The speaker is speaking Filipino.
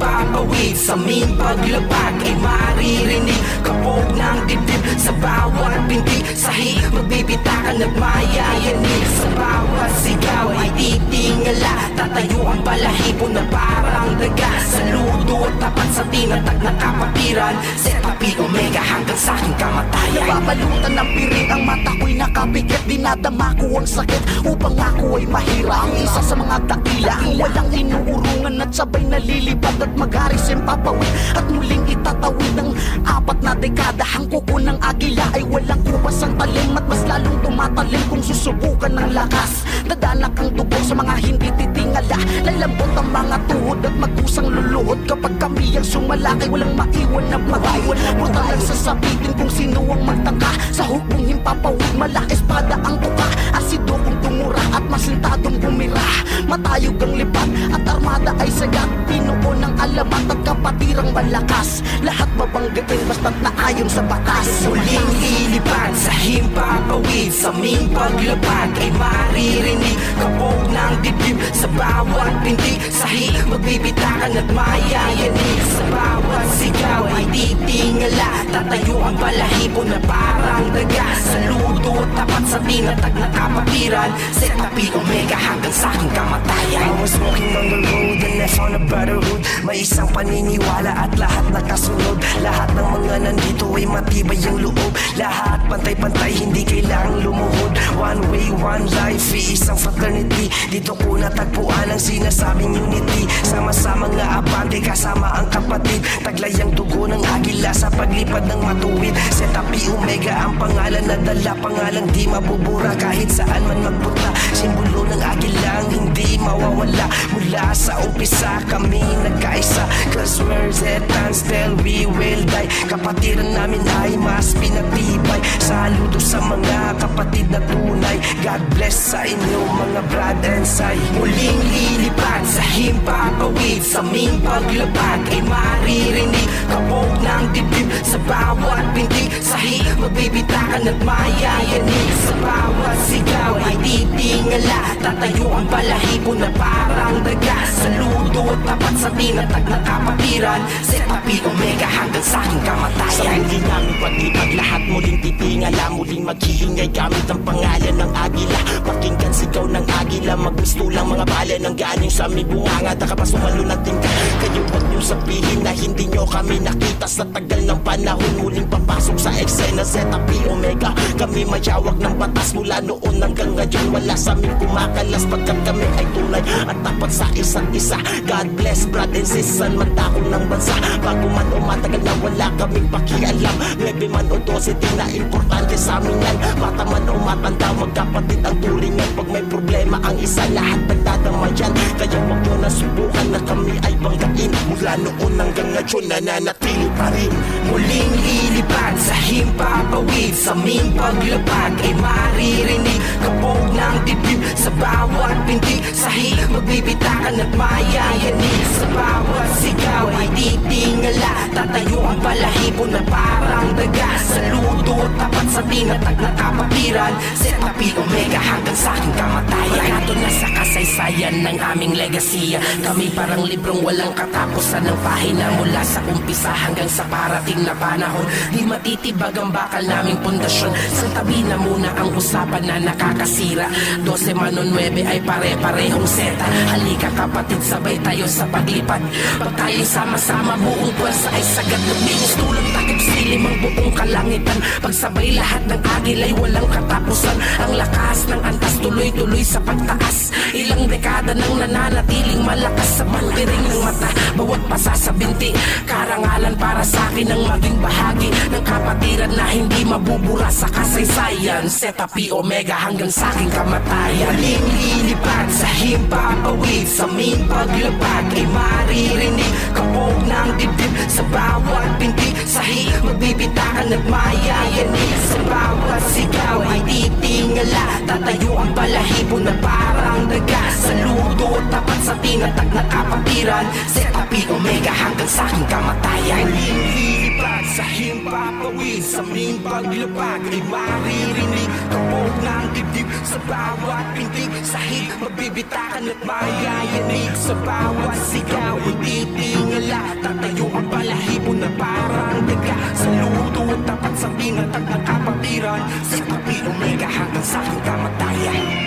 himpapawid sa aming paglapag ay maririnig kapog ng dibdib sa bawat binti. Sahi magbibitakan at mayayanig sa bawat sigaw ay titingala. Tatayo ang balahibo na parang daga. Saludo at tapat sa tinatag na kapatiran. Zeta Pi Omega hanggang sa aking kamatayan. Nababalutan ng piring ang mata ko'y nakapikit. Dinadama ko ang sakit upang ako ay mahira. Ang isa sa mga dakila walang inuurungan at sabay nalilipad at mag-aris empapawid at muling itatawid ng 4 na dekada. Ang kuko ng agila ay walang kupas ang talim at mas lalong tumatalim kung susubukan ng lakas. Dadanak ang tubo sa mga hindi titingala. Lalambot ang mga tuhod at magkusang luluhod. Kapag kami ang sumalakay walang maiwan na mag-iwan. Brutal lang sasabitin kung sino ang magtangka. Sa hukbong himpapawid mala espada ang tuka. Asido kong tumura at masintadong bumira. Matayog ang lipat at armada ay sagat. Pinuo ng alamat at kapatirang malakas. Lahat babanggain basta't naayon sa batas. Muling lilipad sa himpapawid sa aming paglapag ay maririnig kapog ng dibdib sa bawat binti. Sahi magbibitakan at mayayanig sa bawat sigaw ay titingala. Tatayo ang balahibo na parang daga. Saludo at tapat sa tinatag na kapatiran. Zeta Pi Omega hanggang sa aking kamatayan. I was walking on the road and I found a brotherhood. May isang paniniwala at lahat nakasunod. Lahat ng mga nandito ay matibay ang loob. Lahat pantay-pantay, hindi kailangang lumuhod. One way, one life, isang fraternity. Dito ko natagpuan ang sinasabing unity. Sama-sama nga abante, kasama ang kapatid. Taglay ang dugo ng agila sa paglipad ng matuwid. Zeta Pi Omega ang pangalan na dala. Pangalan di mabubura kahit saan man magpunta. Simbolo ng agilang hindi mawawala. Mula sa umpisa kami nagkaisa. Cause we're Zetans till we will die. Kapatiran namin ay mas pinatibay. Saludo sa mga kapatid na tunay. God bless sa inyo mga brad and say. Muling lilipad sa himpapawid sa aming paglapag ay maririnig kapog ng dibdib sa bawat binti. Sahi magbibitakan at mayayanig sa bawat sigaw ay titingala. Tatayo ang balahibo na parang daga. Saludo at tapat sa tinatag na kapatiran. Zeta Pi Omega hanggang sa aking kamatayan. Sa muli namin paglipad lahat muling titingala. Muling maghiingay gamit ang pangalan ng agila. Pakinggan sigaw ng agila. Magmistulang mga bala ng galing sa aming bunganga. Nakapasumalo ng tingka. Kayo wag nyo sabihin na hindi nyo kami nakita. Sa tagal ng panahon muling papasok sa eksena. Zeta Pi Omega kami mayawak ng batas. Mula noon hanggang ngayon wala sa aming kumakalas. Pagkat kami ay tunay at tapat sa isa't isa. God bless brad and sis. San man takong ng bansa. Bago man o matagal na wala kaming pakialam. 9 man o 12 di na importante sa amin yan. Bata man o matanda magkapatid ang tulingan. Pag may problema ang isa lahat nagdadamayan. Kaya wag nyo na subukan na kami ay banggain. Mula noon hanggang ngayon nananatili pa rin. Muling lilipad sa himpapawid sa aming paglapag ay maririnig kapog ng dibdib sa bawat binti. Sahi magbibitakan at mayayanig sa bawat sigaw ay titingala. Tatayo ang balahibo na parang daga. Saludo at tapat sa tinatag na kapatiran. Zeta Pi Omega hanggang sa aking kamatayan. Pagkato na sa kasaysayan ng aming legasiya. Kami parang librong walang katapusan ng pahina. Mula sa umpisa hanggang sa parating na panahon. Di matitibag ang bakal naming pundasyon. Sa tabi na muna ang usapan na nakakasira. 12 man o 9 ay pare-parehong seta. Halika kapatid, sabay tayo sa paglipad. Pag tayo sama-sama buong pwersa ay sagat na binis. Tulong takip silim ang buong kalangitan. Pagsabay lahat ng agilay walang katapusan. Ang lakas ng antas tuloy-tuloy sa pagtaas. Ilang dekada nang nananatiling malakas sa bandiring ng mata. Bawat pasa sa binti, karangalan para sa akin ang maging bahagi ng kapatiran na hindi mabubura sa kasaysayan. Zeta Pi Omega hanggang sa aking kamatayan. Muling lilipad sa himpapawid sa aming paglapag ay maririnig kapog ng dibdib sa bawat binti. Sahi magbibitakan at mayayanig sa bawat sigaw ay titingala. Tatayo ang balahibo na parang daga. Saludo at tapat sa sa tinatag na kapatiran Zeta Pi Omega hanggang sa aking kamatayan Lilipad sa himpapawid sa aming paglapag ay maririnig kapog ng dibdib sa bawat pintig Sahig magbibitakan at mayayanig sa bawat sigaw Hindi tingala tatayo ang balahibo na parang daga Saludo at tapat sa tinatag na kapatiran Zeta Pi Omega hanggang sa aking kamatayan